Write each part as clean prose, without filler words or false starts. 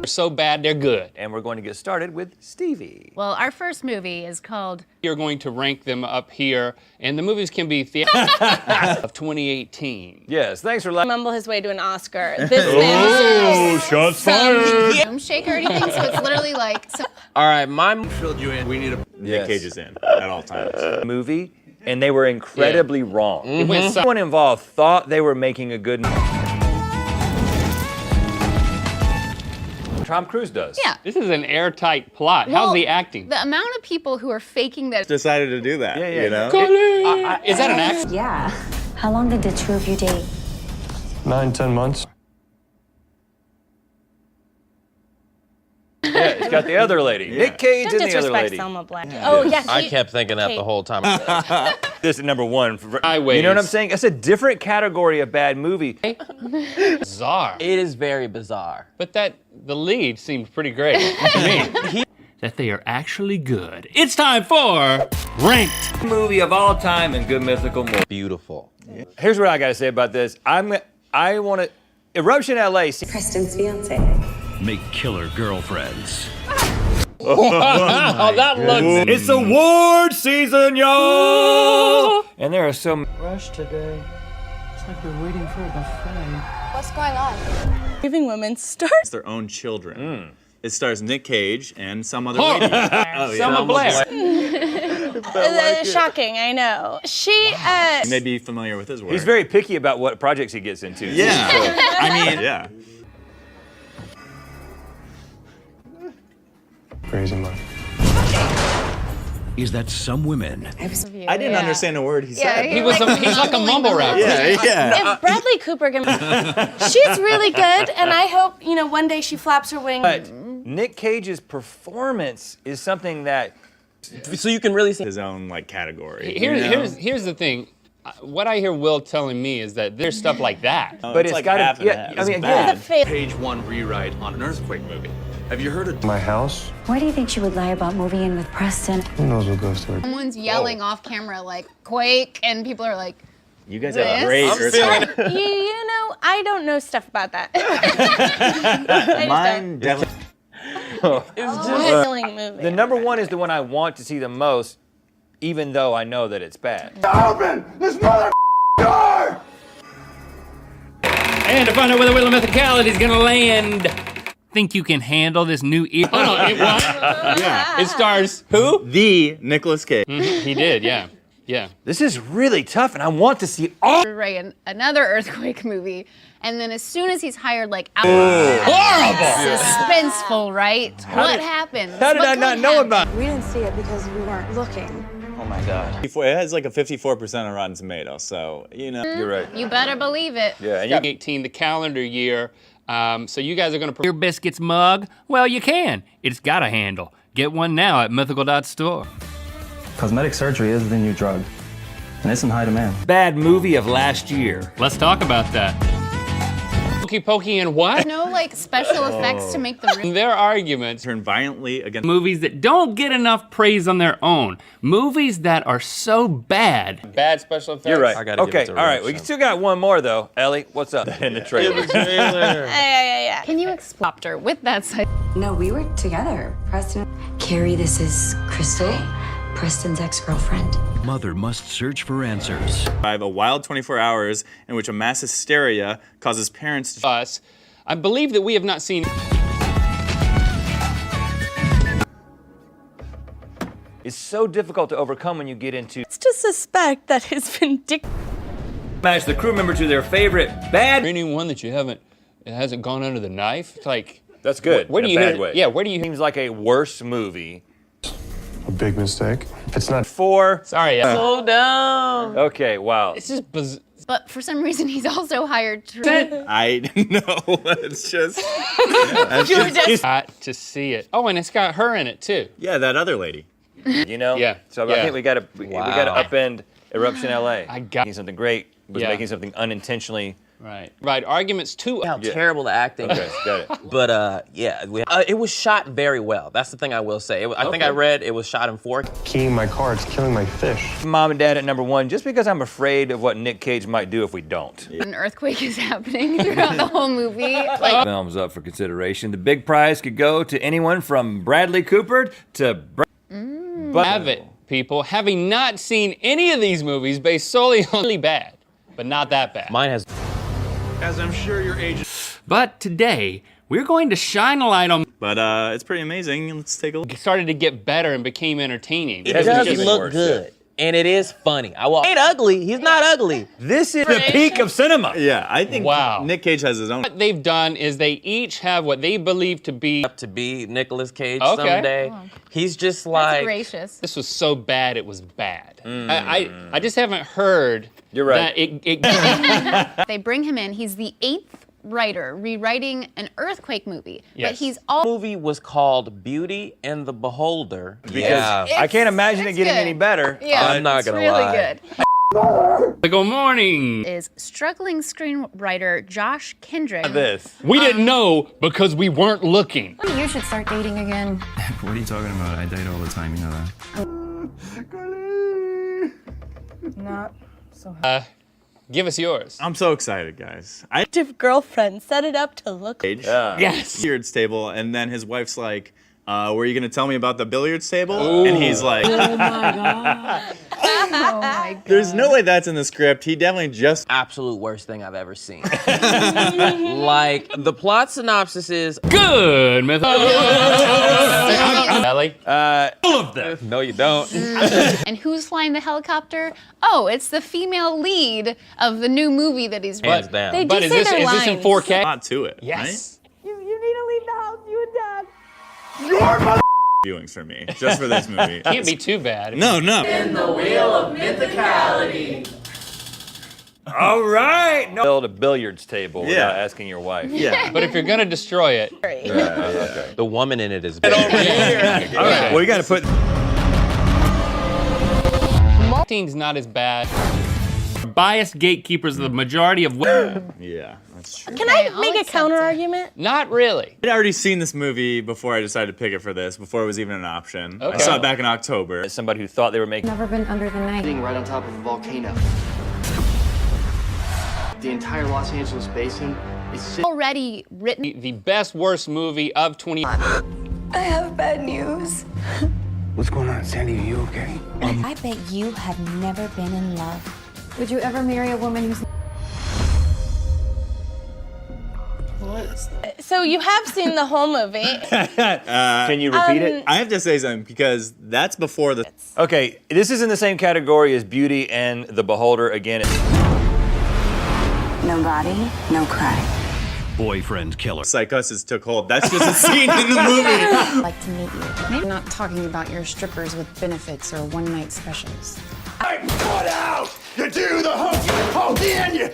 They're so bad, they're good. And we're going to get started with Stevie. Well, our first movie is called... You're going to rank them up here, and the movies can be of 2018. Yes, thanks for letting mumble his way to an Oscar. This man shots fired! Boom shaker or anything, so it's literally like... All right, my filled you in. We need a Nick Cage is in at all times. movie, and they were incredibly wrong. Someone involved thought they were making a good Tom Cruise does. Yeah. This is an airtight plot. How's the acting? The amount of people who are faking that... Decided to do that, you know? Is that an accident? Yeah. How long did the two of you date? 9-10 months. Yeah, it's got the other lady. Nick Cage Don't and the other disrespect lady. Selma Black. Oh, yes. I kept thinking that the whole time. This is number one. Highways. You know what I'm saying? It's a different category of bad movie. Bizarre. It is very bizarre. But the lead seemed pretty great to me. That they are actually good. It's time for Ranked. Movie of all time and good mythical movie. Beautiful. Here's what I gotta say about this. I want to, Eruption LA. Preston's fiance. Make killer girlfriends. Oh, that looks... It's award season, y'all! And there are so rush today. It's like we're waiting for a buffet. What's going on? Giving women stars. It's their own children. It stars Nick Cage and some other lady. Selma Blair. Shocking, I know. You may be familiar with his work. He's very picky about what projects he gets into. Yeah. I mean, yeah. Crazy much. Is that some women? I didn't understand a word he said. He's like a mumble rapper. Yeah. If Bradley Cooper can... She's really good, and I hope, one day she flaps her wings. But Nick Cage's performance is something that... So you can really see his own category. Here's the thing. What I hear Will telling me is that there's stuff like that. But it's got half to... and Yeah, half. I mean, It's again... Page 1 rewrite on an earthquake movie. Have you heard of My house? Why do you think she would lie about moving in with Preston? Who knows what goes through her? Someone's yelling off camera like, Quake, and people are like... You guys have a great earthquake. I don't know stuff about that. Mine definitely. It's just a killing movie. The number one is the one I want to see the most, even though I know that it's bad. Open this mother door! And to find out whether Will of Mythicality is gonna land. Think you can handle this new Hold on, it what? Yeah. It stars who? The Nicolas Cage. He did, yeah. Yeah. This is really tough, and I want to see all... Write another earthquake movie, and then as soon as he's hired, out... Horrible! Suspenseful, right? What happened? How did I not know about it? We didn't see it because we weren't looking. Oh my God. It has like a 54% on Rotten Tomatoes, so, You're right. You better believe it. Yeah, and you... 18, the calendar year. So you guys are gonna... Your biscuits mug? Well, you can. It's got a handle. Get one now at mythical.store. Cosmetic surgery is the new drug, and it's in high demand. Bad movie of last year. Let's talk about that. Pokey pokey and what? No, special effects to make the... Their arguments turn violently against movies that don't get enough praise on their own. Movies that are so bad. Bad special effects. You're right. I gotta give Okay, it to all right. We Eruption. still got one more, though. Ellie, what's up in the trailer? Yeah. Can you explain with that side? No, we were together. Preston. Carrie, this is Crystal, Preston's ex-girlfriend. Mother must search for answers. I have a wild 24 hours in which a mass hysteria causes parents to... Us. I believe that we have not seen... It's so difficult to overcome when you get into... It's to suspect that his vindictive... Match the crew member to their favorite bad... Anyone that you haven't... It hasn't gone under the knife? It's like... That's good. Where do in you a bad hear- way. yeah, where do you- Seems like a worse movie. A big mistake. If it's not... Four... Sorry, So dumb. Okay, wow. It's just bizarre. But for some reason, he's also hired to... I know. It's just... Got to see it. Oh, and it's got her in it, too. Yeah, that other lady. You know? Yeah. So I Yeah. think we gotta upend Eruption LA. I got- Making something great was Yeah. making something unintentionally Right. Right. Arguments 2. How terrible the acting is. Got it. But yeah, it was shot very well. That's the thing I will say. I think I read it was shot in 4K. Keying my cards, killing my fish. Mom and Dad at number 1, just because I'm afraid of what Nick Cage might do if we don't. An earthquake is happening throughout the whole movie. Like, Film's up for consideration. The big prize could go to anyone from Bradley Cooper to Have it, people. Having not seen any of these movies based solely on really bad, but not that bad. Mine has. As I'm sure your agent. But today, we're going to shine a light on But it's pretty amazing. Let's take a look. started to get better and became entertaining. It does look good. And it is funny. He ain't ugly. He's not ugly. This is the peak of cinema. Yeah, I think Wow. Nick Cage has his own. What they've done is they each have what they believe to be. Up to be Nicolas Cage Okay. someday. He's just that's like. gracious. This was so bad it was bad. I just haven't heard. You're right. That They bring him in. He's the 8th writer rewriting an earthquake movie. Yes. But he's The all movie was called Beauty and the Beholder. Because I can't imagine it getting good. any better. Yeah, I'm not it's gonna really lie. good. Good morning. Is struggling screenwriter Josh Kendrick. This. We didn't know because we weren't looking. You should start dating again. What are you talking about? I date all the time, you know that. Not. Give us yours. I'm so excited, guys. I Girlfriend set it up to look. Cage. Yes. Billiards table, and then his wife's like, were you gonna tell me about the billiards table? And he's like, Oh my god. Oh my god. there's no way that's in the script. He definitely just. Absolute worst thing I've ever seen. Like, the plot synopsis is. Good, Myth. Ellie? All of them. No, you don't. And who's flying the helicopter? Oh, it's the female lead of the new movie that he's Hands writing. down. They But do is say this their is this in lines. 4K? A lot to it. Yes. You need to leave the house, you and Dad. Right? Viewings for me, just for this movie. Can't be too bad. No. All right. No. Build a billiards table without asking your wife. Yeah. But if you're gonna destroy it, The woman in it is big. All right. Well, you got to put. Martin's not as bad. Biased gatekeepers of the majority of Yeah, that's true. Can I I'll make a accept counter it. argument? Not really. I'd already seen this movie before I decided to pick it for this, before it was even an option. I Okay. saw it back in October. As somebody who thought they were making. Never been under the knife. Right on top of a volcano. The entire Los Angeles basin is Already written. The best worst movie of 20. I have bad news. What's going on, Sandy? Are you okay? I bet you have never been in love. Would you ever marry a woman who's... So you have seen the whole movie. Can you repeat it? I have to say something because that's before the. Okay, this is in the same category as Beauty and the Beholder. Again, No body, no crime. Boyfriend killer. Psychosis took hold. That's just a scene in the movie. I'd like to meet you. I'm not talking about your strippers with benefits or one-night specials. I'm put out! You do the hokey and you...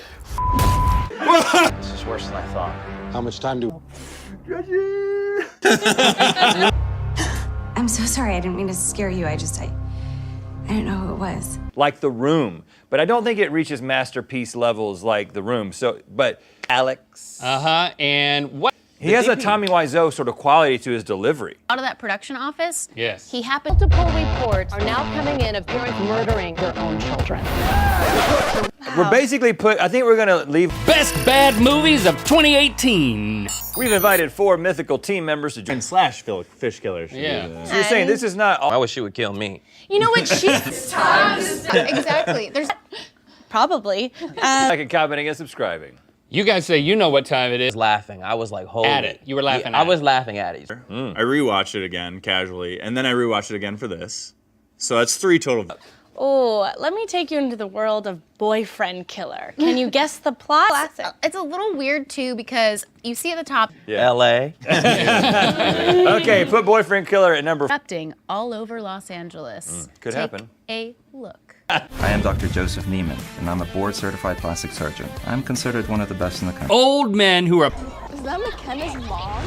This is worse than I thought. How much time do... I'm so sorry. I didn't mean to scare you. I didn't know who it was. like The Room, but I don't think it reaches masterpiece levels like The Room. So, but Alex. And what? He has a Tommy Wiseau sort of quality to his delivery. Out of that production office. Yes. He happened. Multiple reports are now coming in of parents murdering their own children. We're basically I think we're gonna leave. Best bad movies of 2018. We've invited 4 mythical team members to join fish killers. Yeah. So you're saying this is not all. I wish she would kill me. You know what? She's Exactly. There's probably. Like and commenting and subscribing. You guys say you know what time it I is. was laughing. I was like, holy. At it. You were laughing I at was it. laughing at it. I rewatched it again casually, and then I rewatched it again for this. So that's 3 total. Oh, let me take you into the world of Boyfriend Killer. Can you guess the plot? Classic. It's a little weird too because you see at the top. LA. Okay, put Boyfriend Killer at number. Erupting all over Los Angeles. Could Take happen. A look. I am Dr. Joseph Neiman, and I'm a board-certified plastic surgeon. I'm considered one of the best in the country. Old men who are. Is that McKenna's mom?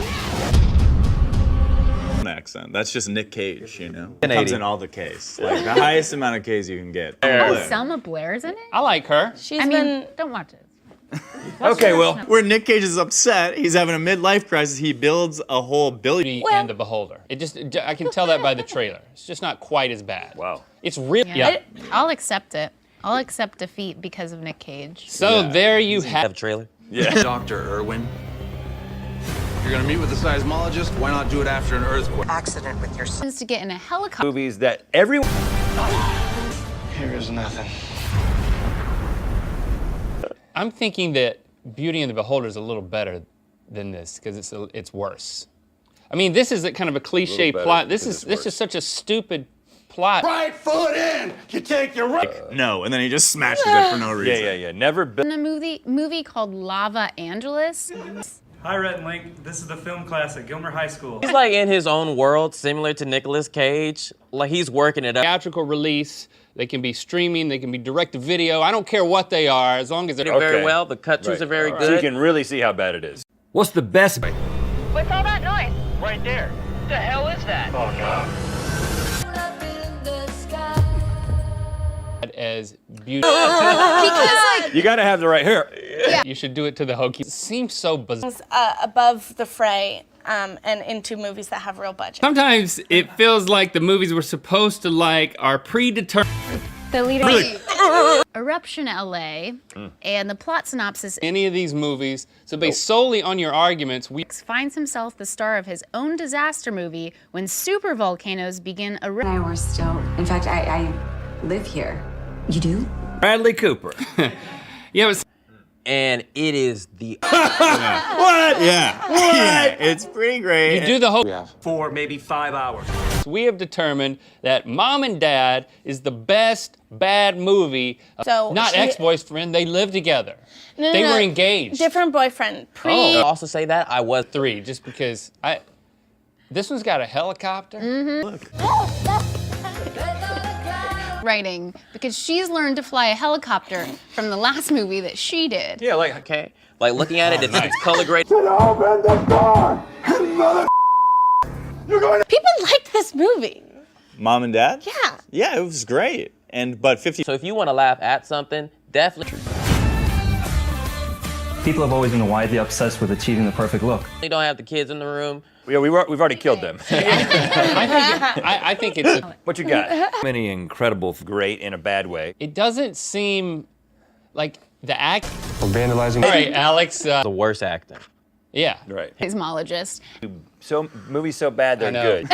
Accent. That's just Nick Cage, you know. An Comes 80. in all the K's. Like the highest amount of K's you can get. Oh, Selma Blair's in it? I like her. She's I mean, been. don't watch it. Okay, well. Where Nick Cage is upset, he's having a midlife crisis. He builds a whole billiard. And the Beholder. I can tell that by the trailer. It's just not quite as bad. Wow. It's real. Yeah. I'll accept it. I'll accept defeat because of Nick Cage. So there you have a trailer. Yeah. Dr. Irwin. If you're gonna meet with a seismologist, why not do it after an earthquake? Accident with your son. Is to get in a helicopter. Movies that everyone. Here is nothing. I'm thinking that Beauty and the Beholder is a little better than this because it's worse. I mean, this is kind of a cliche plot. This is such a stupid plot. Right foot in, you take your right. No, and then he just smashes it for no reason. Yeah. Never been. In a movie called Lava Angeles. Hi, Rhett and Link. This is the film class at Gilmer High School. He's like in his own world, similar to Nicolas Cage. Like he's working it up. Theatrical release. They can be streaming. They can be direct to video. I don't care what they are, as long as they're very well. The cut-throughs are very good. So you can really see how bad it is. What's the best? What's all that noise? Right there. The hell is that? Oh, no. As Beauty. Because You gotta have the right hair. Yeah. You should do it to the hokey. It seems so bizarre. Above the fray and into movies that have real budget. Sometimes it feels like the movies we're supposed to like are predetermined. The leader. Eruption LA, and the plot synopsis. Any of these movies, so based solely on your arguments, we Finds himself the star of his own disaster movie when super volcanoes begin erupting. I were still. In fact, I live here. You do? Bradley Cooper. Yeah, it was. And it is the. What? Yeah. What? It's pretty great. You do the whole. 4, maybe 5 hours. We have determined that Mom and Dad is the best bad movie. So not ex-boyfriend. They live together. No, They were engaged. Different boyfriend. I'll also say that I was 3, just because This one's got a helicopter. Look. Writing because she's learned to fly a helicopter from the last movie that she did. Yeah, like okay. Like looking at it, it's color graded. Open the door, mother. You're going to. People liked this movie. Mom and Dad? Yeah. Yeah, it was great. But 50. So if you want to laugh at something, definitely. People have always been widely obsessed with achieving the perfect look. You don't have the kids in the room. Yeah, we've already killed them. I think it's. What you got? Many incredible, great in a bad way. It doesn't seem like the act. For vandalizing. All right, Alex. The worst acting. Yeah. Right. Seismologist. So movies so bad they're good.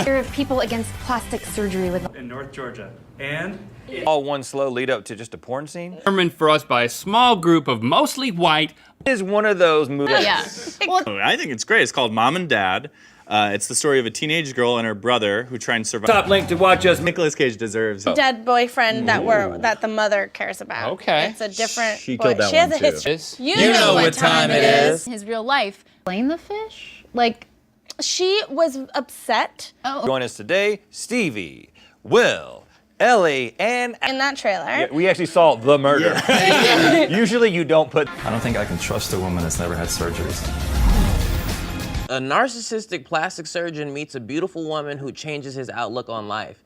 There are people against plastic surgery with In North Georgia. And All one slow lead up to just a porn scene. Determined for us by a small group of mostly white. It is one of those movies. Yeah. Well, I think it's great. It's called Mom and Dad. It's the story of a teenage girl and her brother who try and survive. Top link to watch us. Nicolas Cage deserves it. Dead boyfriend that the mother cares about. Okay. It's a different. She killed that she has one, a too. history. You know what time it is. his real life. Blame the fish? Like, She was upset Join us today, Stevie, Will, Ellie, and in that trailer. yeah, we actually saw the murder. Usually you don't put. I don't think I can trust a woman that's never had surgeries. A narcissistic plastic surgeon meets a beautiful woman who changes his outlook on life.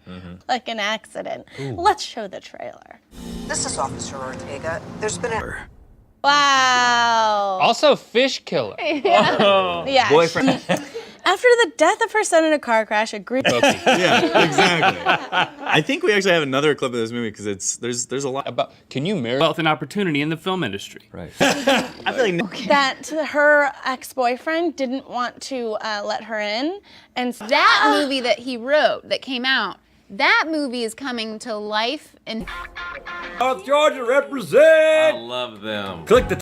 Like an accident. Let's show the trailer. This is Officer Ortega. There's been a. Wow. Also, fish killer. Yeah. Boyfriend. After the death of her son in a car crash, agreed. Yeah, exactly. I think we actually have another clip of this movie because there's a lot About can you marry wealth and opportunity in the film industry? Right. I feel like That her ex-boyfriend didn't want to let her in, and that movie that he wrote that came out, that movie is coming to life in North Georgia represent. Love them. Click the